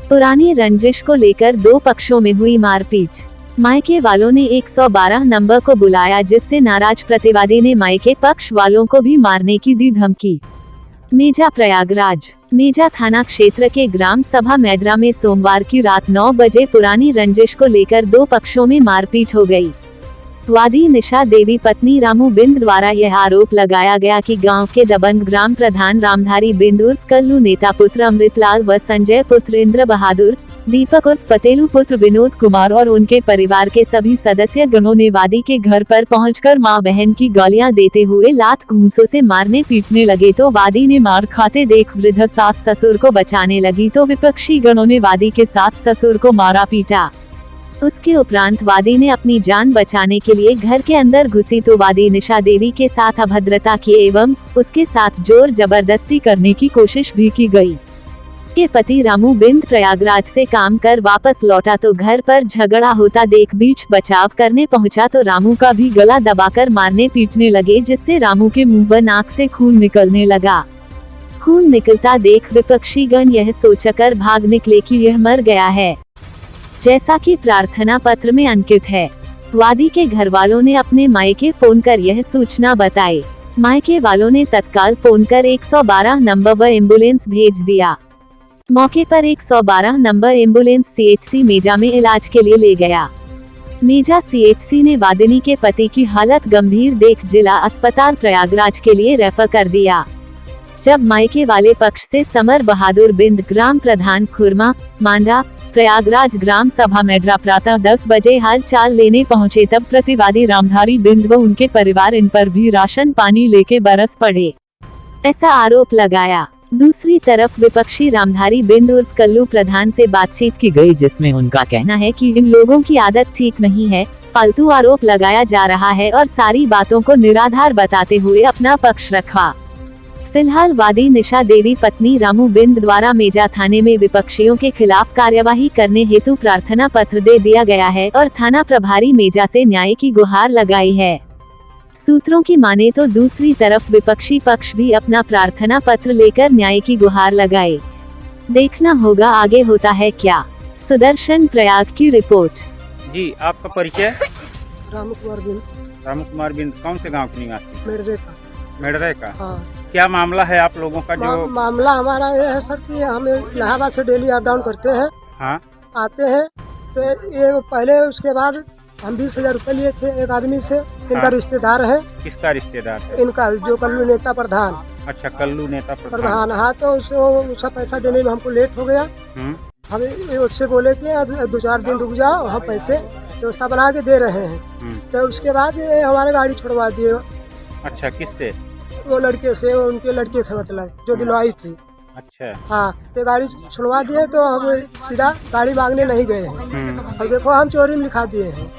पुरानी रंजिश को लेकर दो पक्षों में हुई मारपीट। मायके वालों ने 112 नंबर को बुलाया, जिससे नाराज प्रतिवादी ने मायके पक्ष वालों को भी मारने की दी धमकी। मेजा प्रयागराज। मेजा थाना क्षेत्र के ग्राम सभा मैदरा में सोमवार की रात 9 बजे पुरानी रंजिश को लेकर दो पक्षों में मारपीट हो गई। वादी निशा देवी पत्नी रामू बिंद द्वारा यह आरोप लगाया गया कि गांव के दबंग ग्राम प्रधान रामधारी बिंद उर्फ कल्लू नेता पुत्र अमृतलाल व संजय पुत्र इंद्र बहादुर, दीपक उर्फ पतेलू पुत्र विनोद कुमार और उनके परिवार के सभी सदस्य गणों ने वादी के घर पर पहुंचकर मां बहन की गालियां देते हुए लात घूंसों से मारने पीटने लगे तो वादी ने मार खाते देख वृद्ध सास ससुर को बचाने लगी तो विपक्षी गणों ने वादी के साथ ससुर को मारा पीटा। उसके उपरांत वादी ने अपनी जान बचाने के लिए घर के अंदर घुसी तो वादी निशा देवी के साथ अभद्रता की एवं उसके साथ जोर जबरदस्ती करने की कोशिश भी की गई। के पति रामू बिंद प्रयागराज से काम कर वापस लौटा तो घर पर झगड़ा होता देख बीच बचाव करने पहुंचा तो रामू का भी गला दबाकर मारने पीटने लगे, जिससे रामू के मुंह व नाक से खून निकलने लगा। खून निकलता देख विपक्षी गण यह सोचकर भाग निकले कि यह मर गया है, जैसा कि प्रार्थना पत्र में अंकित है। वादी के घर वालों ने अपने मायके फोन कर यह सूचना बताई। मायके वालों ने तत्काल फोन कर 112 नंबर व एम्बुलेंस भेज दिया। मौके पर 112 नंबर एम्बुलेंस सीएचसी मेजा में इलाज के लिए ले गया। मेजा सीएचसी ने वादिनी के पति की हालत गंभीर देख जिला अस्पताल प्रयागराज के लिए रेफर कर दिया। जब मायके वाले पक्ष से समर बहादुर बिंद ग्राम प्रधान खुरमा मांडा प्रयागराज ग्राम सभा मैदरा प्रातः 10 बजे हाल चाल लेने पहुंचे, तब प्रतिवादी रामधारी बिंद व उनके परिवार इन पर भी राशन पानी लेके बरस पड़े, ऐसा आरोप लगाया। दूसरी तरफ विपक्षी रामधारी बिंद उर्फ कल्लू प्रधान से बातचीत की गई, जिसमें उनका कहना है कि इन लोगों की आदत ठीक नहीं है, फालतू आरोप लगाया जा रहा है और सारी बातों को निराधार बताते हुए अपना पक्ष रखा। फिलहाल वादी निशा देवी पत्नी रामू बिंद द्वारा मेजा थाने में विपक्षियों के खिलाफ कार्यवाही करने हेतु प्रार्थना पत्र दे दिया गया है और थाना प्रभारी मेजा से न्याय की गुहार लगाई है। सूत्रों की माने तो दूसरी तरफ विपक्षी पक्ष भी अपना प्रार्थना पत्र लेकर न्याय की गुहार लगाए। देखना होगा आगे होता है क्या। सुदर्शन प्रयाग की रिपोर्ट। जी, आपका परिचय? रामू कुमार बिंद। रामू कुमार बिंद कौन से गांव के निवासी? मेडरे का। हाँ। क्या मामला है आप लोगों का? जो मामला हमारा ये है सर कि हम इलाहाबाद से डेली अप डाउन करते हैं। हाँ। आते हैं तो ये पहले उसके बाद हम 20,000 रुपए लिए थे एक आदमी से। इनका हाँ। रिश्तेदार है। किसका रिश्तेदार है? इनका जो कल्लू नेता प्रधान। अच्छा, कल्लू नेता प्रधान। हाँ, तो उसका पैसा देने में हमको लेट हो गया। हम उससे बोले कि 2-4 दिन रुक जाओ, हम पैसे व्यवस्था बना के दे रहे हैं। तो उसके बाद ये हमारे गाड़ी छुड़वा दिए। अच्छा, किससे? वो लड़के से, उनके लड़के से, मतलब जो दिलवाई थी। अच्छा। हाँ, तो गाड़ी छुड़वा दिए तो हम सीधा गाड़ी मांगने नहीं गए हैं। और देखो हम चोरी में लिखा दिए हैं।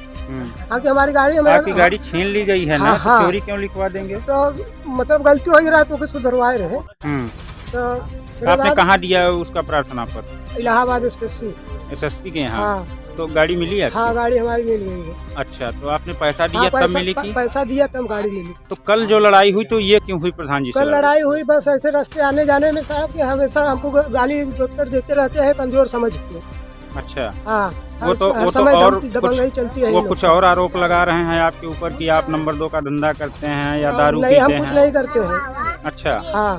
आगे हमारी गाड़ी आपकी गाड़ी छीन ली गई है ना। हाँ। चोरी क्यों लिखवा देंगे? तो मतलब गलती हो रहा है तो कुछ सुधरवाए रहे। तो आपने कहाँ दिया उसका प्रार्थना पत्र? इलाहाबाद एसएसपी के यहाँ। हाँ। तो गाड़ी मिली है? हाँ, गाड़ी हमारी मिल गई है। अच्छा, तो आपने पैसा दिया? हाँ, तब मिली थी? पैसा दिया तब गाड़ी मिली। तो कल जो लड़ाई हुई तो ये क्यों हुई प्रधान जी से? कल लड़ाई हुई बस ऐसे रास्ते आने जाने में साहब कि हमेशा हमको गाली उत्तर देते रहते हैं कमजोर समझ के। अच्छा। हाँ, वो तो और चलती है। वो कुछ और आरोप लगा रहे हैं आपके ऊपर कि आप नंबर 2 का धंधा करते हैं या दारू पीते हैं? हम कुछ नहीं करते हैं। अच्छा। हाँ,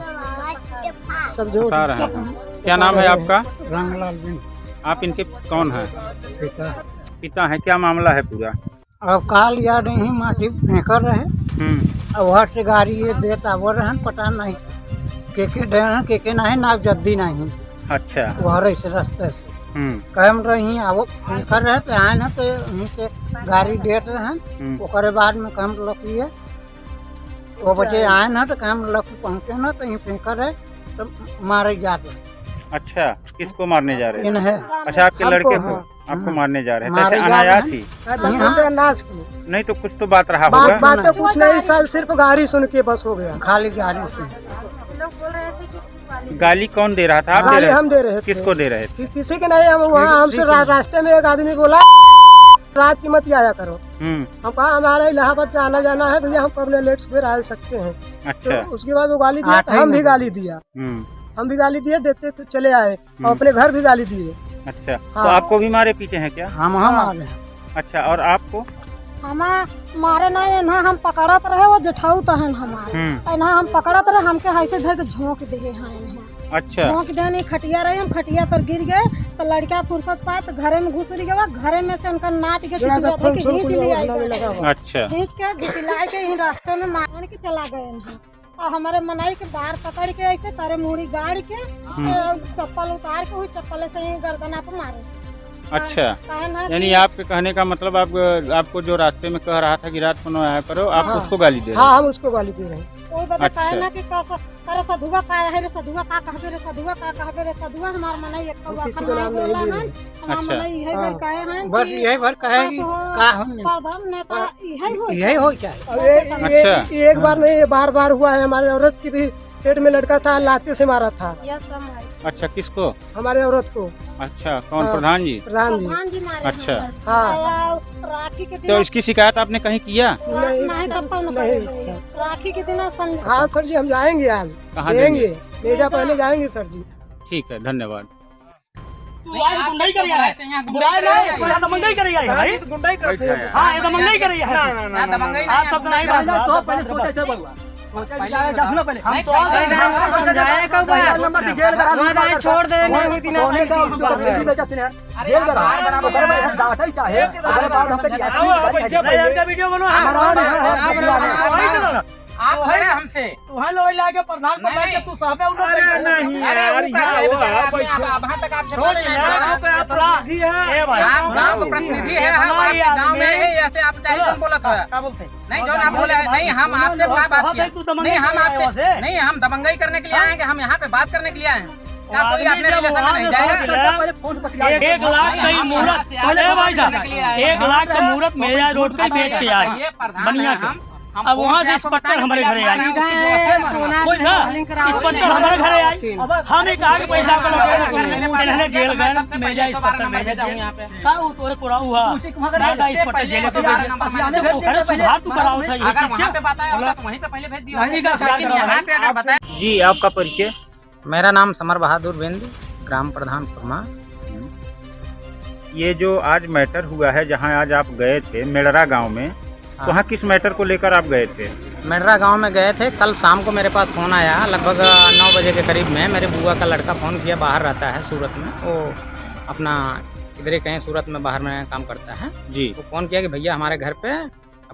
सब जो क्या नाम है आपका? रामलाल बिंद। आप इनके कौन है? पिता है। क्या मामला है पूरा? अब काल याद नहीं माटी फेंकर रहे। अब वहाँ से गाड़ी ये देता वो रहन पता नहीं के नहीं ना जद्दी नहीं। अच्छा। वह रही से रास्ते से कहम रही अब फेंकर रहे तो आए ना तो वहीं से गाड़ी देत रहे। ओकरे बाद में कहम लकिए वो बचे आए ना तो कहम लक पहुँचे ना तो यहीं फेंकर रहे तो मारे जाते। अच्छा, किसको मारने जा रहे हैं? अच्छा, आपके लड़के को आपको मारने जा रहे हैं? अनायास ही नहीं तो कुछ तो बात रहा होगा। बात तो कुछ नहीं सर, सिर्फ गाड़ी सुन के बस हो गया। खाली गाड़ी सुन। गाली कौन दे रहा था? आप दे रहे? हम दे रहे थे। किसको दे रहे थे? किसी के नहीं। हम वहाँ हमसे रास्ते में एक आदमी बोला रात की मत आया करो। हम कहा हमारा इलाहाबाद का आना जाना है भैया, हम अपने लेट से आ सकते हैं। अच्छा। तो उसके बाद वो गाली दिया, हम भी गाली दिया। हम भी गाली दिए देते तो चले आए और अपने घर भी गाली दिए। अच्छा, हाँ। तो आपको भी मारे पीटे हैं क्या? हम मारे हैं। अच्छा, और आपको? हम मारे नहीं ना, हम पकड़त रहे वो जेठाऊ तहन हमारे ना, हम पकड़त रहे, हमके हाइसे धर के झोंक दे हैं। अच्छा, झोंक दे नहीं, खटिया रहे, हम खटिया पर गिर गए तो लड़का फुर्सत पाए तो घरे में घुस गया। घरे में से उनका नाच के खींच लिया, अच्छा, खींच के घिसिला के यही रास्ते में मार के चला गए हैं। और हमारे मनाई के बाहर पकड़ के आते, तारे मुड़ी गाड़ के चप्पल उतार के हुई चप्पल से ही गर्दना पे मारे। अच्छा, यानी आपके कहने का मतलब आपको जो रास्ते में कह रहा था कि रात को न आया करो, आप उसको गाली दे रहे? हाँ, हम उसको गाली दे रहे हैं। कोई बता कहे ना कि करे सधुआ का है रे, सधुआ का कहबे रे, सधुआ का कहबे रे, सधुआ हमार मनाई एक तो वाखन नहीं बोला है, हमार मनाई यही भर कहे हैं, बस यही भर कहे कि का हम प्रधान नेता यही हो चाहे। अच्छा, एक बार नहीं, बार बार हुआ है। हमारे औरत की भी पेट में लड़का था, लाते से मारा था। अच्छा, किसको? हमारे औरत को। अच्छा, कौन? प्रधान जी? प्रधान जी मारे। अच्छा, हाँ। राखी के दिन तो इसकी शिकायत आपने कहीं किया? नहीं करता हूँ, राखी के दिन हाँ सर जी, हम जाएंगे आज। कहाँ देंगे? मेजा पहले जाएंगे सर जी। ठीक है, धन्यवाद। गुंडाई कर रहा है, गुंडाई नहीं, दबंगई कर रहा है भाई, गुंडाई कर रहा है। हाँ, ये दबंगई कर रही है। ना दबंगई आप सब नहीं बात, तो पहले सोचे थे भगवान सुनो पहले, हम तो समझाया कब बात नंबर की जेल करा छोड़ दे नहीं दिन होने का बेचते हैं जेल करा बराबर डाटा ही चाहे अगर बात हमके दिया वीडियो बनो आप है हमसे तुहां लोग लाके प्रधान से तू साहब उन लोग नहीं यार, वहां तक आप छोड़ है ए भाई, आप गांव के प्रतिनिधि है, हम आपके गांव में है, ऐसे आप टेलीफोन बोलत हो क्या बोलते नहीं? जो आप बोले नहीं, हम आपसे क्या बात किया नहीं, हम आपसे नहीं, हम दबंगई करने के लिए आए हैं कि हम यहाँ पे बात करने के लिए आए हैं? क्या कोई अपने रिलेशन में नहीं जाएगा? 1 लाख का ही मुहूर्त पहले भाई साहब, 1 लाख का मुहूर्त मेजा रोड पे बेच के आए बनिया के। अब वहाँ से इंस्पेक्टर हमारे घरे आए, कोई था इंस्पेक्टर हमारे घरे आए, हमें कहा कि पैसा का इन्होंने जेल गए, मेजा इंस्पेक्टर मेजा जेल का वो तोरे पूरा हुआ सारा इंस्पेक्टर जेल से खड़े सुधार तू कराओ था ये चीज के बताया तो वहीं पे पहले भेज दिया। जी, आपका परिचय? मेरा नाम समर बहादुर बिंद, ग्राम प्रधान फुरमा। ये जो आज मैटर हुआ है, जहाँ आज आप गए थे मेड़रा गांव में, वहाँ किस मैटर को लेकर आप गए थे? मेड़रा गांव में गए थे। कल शाम को मेरे पास फ़ोन आया लगभग 9 बजे के करीब में। मेरे बुआ का लड़का फ़ोन किया, बाहर रहता है सूरत में, वो अपना इधर ही कहीं सूरत में बाहर में काम करता है जी। वो फ़ोन किया कि भैया हमारे घर पे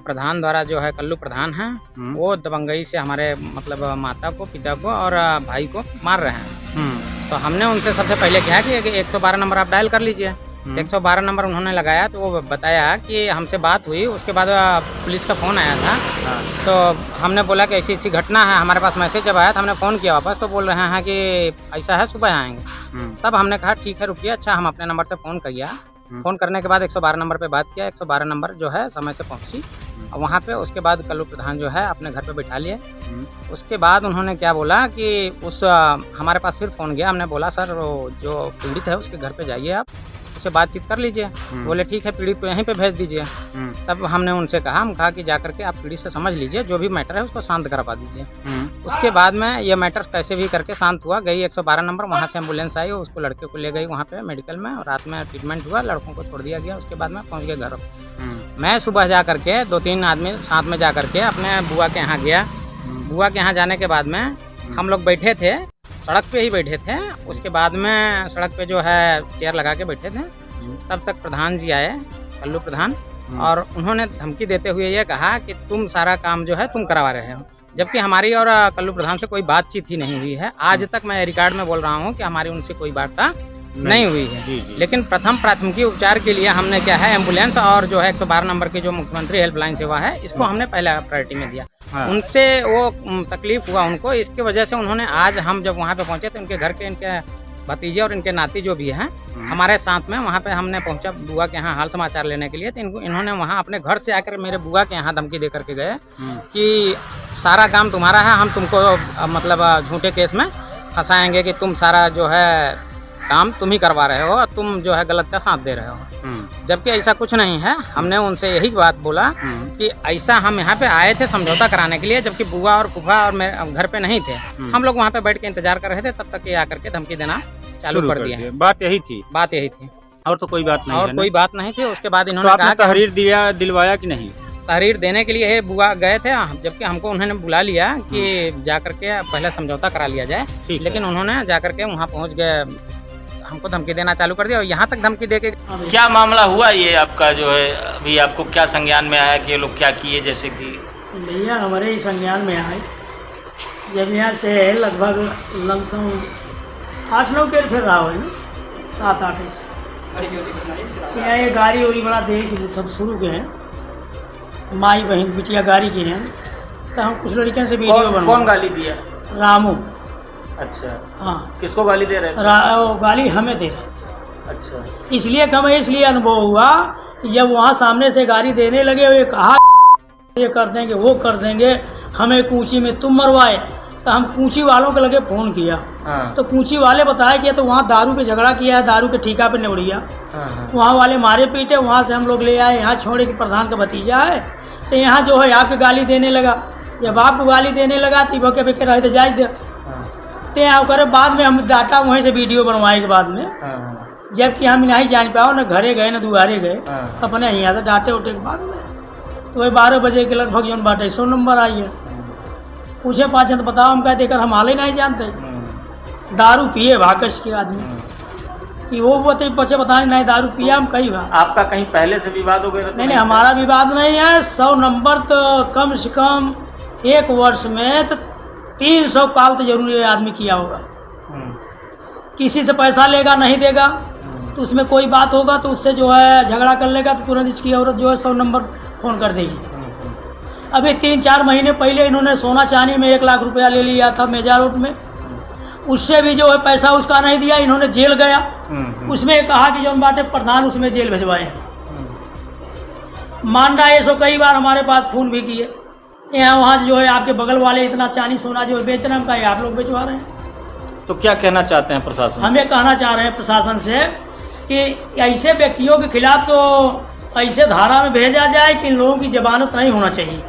प्रधान द्वारा जो है कल्लू प्रधान है, वो दबंगई से हमारे मतलब माता को, पिता को और भाई को मार रहे हैं। तो हमने उनसे सबसे पहले कहा कि 112 नंबर आप डायल कर लीजिए। 112 नंबर उन्होंने लगाया तो वो बताया कि हमसे बात हुई, उसके बाद पुलिस का फ़ोन आया था। तो हमने बोला कि ऐसी ऐसी घटना है, हमारे पास मैसेज जब आया तो हमने फ़ोन किया वापस, तो बोल रहे हैं कि ऐसा है सुबह आएंगे। तब हमने कहा ठीक है रुकिए, अच्छा हम अपने नंबर से फ़ोन किया। फ़ोन करने के बाद 112 नंबर पे बात किया, 112 नंबर जो है समय से पहुंची वहाँ पे। उसके बाद कल्लू प्रधान जो है अपने घर पे बिठा लिए। उसके बाद उन्होंने क्या बोला कि हमारे पास फिर फ़ोन गया। हमने बोला सर वो जो पीड़ित है उसके घर पे जाइए, आप उससे बातचीत कर लीजिए। बोले ठीक है, पीड़ित को यहीं पे भेज दीजिए। तब हमने उनसे कहा कि जा करके आप पीड़ित से समझ लीजिए, जो भी मैटर है उसको शांत करवा दीजिए। उसके बाद में ये मैटर कैसे भी करके शांत हुआ। गई 112 नंबर, वहाँ से एम्बुलेंस आई, उसको लड़के को ले गई वहाँ पे मेडिकल में, और रात में ट्रीटमेंट हुआ, लड़कों को छोड़ दिया गया। उसके बाद में पहुँच गए घर। मैं सुबह जा करके 2-3 आदमी साथ में जा करके अपने बुआ के यहाँ गया। बुआ के यहाँ जाने के बाद में हम लोग बैठे थे, सड़क पे ही बैठे थे। उसके बाद में सड़क पे जो है चेयर लगा के बैठे थे। तब तक प्रधान जी आए, कल्लू प्रधान, और उन्होंने धमकी देते हुए ये कहा कि तुम सारा काम जो है तुम करवा रहे हो, जबकि हमारी और कल्लू प्रधान से कोई बातचीत ही नहीं हुई है। आज तक मैं रिकॉर्ड में बोल रहा हूँ कि हमारी उनसे कोई वार्ता नहीं हुई है। जी। लेकिन प्रथम प्राथमिकी उपचार के लिए हमने क्या है, एम्बुलेंस और जो है 112 नंबर की जो मुख्यमंत्री हेल्पलाइन सेवा है, इसको हमने पहला प्रायोरिटी में दिया। हाँ। उनसे वो तकलीफ हुआ उनको, इसकी वजह से उन्होंने आज हम जब वहाँ पे पहुँचे तो उनके घर के इनके भतीजे और इनके नाती जो भी हैं हमारे साथ में वहाँ पे हमने पहुँचा बुआ के यहाँ हाल समाचार लेने के लिए। तो इन्होंने वहाँ अपने घर से आकर मेरे बुआ के यहाँ धमकी दे करके गए कि सारा काम तुम्हारा है, हम तुमको मतलब झूठे केस में फंसाएंगे कि तुम सारा जो है काम तुम ही करवा रहे हो, तुम जो है गलत का साथ दे रहे हो। जबकि ऐसा कुछ नहीं है। हमने उनसे यही बात बोला कि ऐसा हम यहाँ पे आए थे समझौता कराने के लिए, जबकि बुआ और फूफा और मेरे घर पे नहीं थे। हम लोग वहाँ पे बैठ के इंतजार कर रहे थे, तब तक ये आकर के धमकी देना चालू कर दिया है। बात यही थी, बात यही थी, और तो कोई बात नहीं और है कोई ना? बात नहीं थी। उसके बाद तो इन्होंने आपने कहा कि तहरीर दिलवाया कि नहीं? तहरीर देने के लिए बुआ गए थे, जबकि हमको उन्होंने बुला लिया कि जा करके पहले समझौता करा लिया जाए, ठीक है। लेकिन उन्होंने जा करके वहाँ पहुँच गए, हमको धमकी देना चालू कर दिया और यहाँ तक धमकी दे के। क्या मामला हुआ ये आपका जो है, अभी आपको क्या संज्ञान में आया कि ये लोग क्या किए? जैसे कि भैया हमारे ही संज्ञान में आए, जब यहाँ से लगभग लमसम 8-9 के फिर रहा है ना, 7-8 यहाँ ये गाड़ी उड़ी बड़ा देख सब शुरू के हैं, माई बहन बिटिया गाड़ी के हैं, तो हम कुछ लड़कियों से वीडियो बनवा। कौन गाली दिया? रामू। अच्छा, हाँ, किसको गाली दे रहे थे? वो गाली हमें दे रहे थे। अच्छा, इसलिए कि हमें इसलिए अनुभव हुआ कि जब वहाँ सामने से गाड़ी देने लगे, ये कहा ये कर देंगे वो कर देंगे, हमें कूची में तुम मरवाए, तो हम कूची वालों के लगे फ़ोन किया। हाँ। तो कूची वाले बताए कि तो वहाँ दारू पे झगड़ा किया है, दारू के ठेका पे निबड़िया, हाँ। वहाँ वाले मारे पीटे, वहाँ से हम लोग ले आए, यहाँ छोड़े कि प्रधान का भतीजा है, तो यहाँ जो है आपकी गाली देने लगा। जब आपको गाली देने लगा तो भके बेके रहे तो जाए दे, तो यहाँ करे बाद में हम डाटा वहीं से वीडियो बनवाए के बाद में, जबकि हम नहीं जान पाओ, न घरे गए न दुआरे गए, अपने यहाँ से डाटे उठे के बाद में तो वही 12 बजे के लगभग जौन बाटे 100 नंबर आई है। पूछे 5 जन बताओ, हम कहते कर हम हाल ही नहीं जानते, दारू पिए भाकस के आदमी कि वो बते बच्चे बताने नहीं दारू पिया हम कई बार। आपका कहीं पहले से विवाद हो गया? नहीं, हमारा विवाद नहीं है। 100 नंबर तो कम से कम 1 वर्ष में तो 300 कॉल तो जरूर ये आदमी किया होगा। किसी से पैसा लेगा नहीं देगा तो उसमें कोई बात होगा तो उससे जो है झगड़ा कर लेगा तो तुरंत इसकी औरत जो है 100 नंबर फ़ोन कर देगी। अभी 3-4 महीने पहले इन्होंने सोना चांदी में 1 लाख रुपया ले लिया था मेजा रोड में, उससे भी जो है पैसा उसका नहीं दिया, इन्होंने जेल गया, उसमें कहा कि जो बाटे प्रधान उसमें जेल भिजवाए हैं। मान रहा है सो कई बार हमारे पास फ़ोन भी किए, यहाँ वहाँ जो है आपके बगल वाले इतना चांदी सोना जो बेच रहे हैं, हम आप लोग बेचवा रहे हैं। तो क्या कहना चाहते हैं प्रशासन? हमें कहना चाह रहे हैं प्रशासन से कि ऐसे व्यक्तियों के खिलाफ तो ऐसे धारा में भेजा जाए कि इन लोगों की जमानत नहीं होना चाहिए।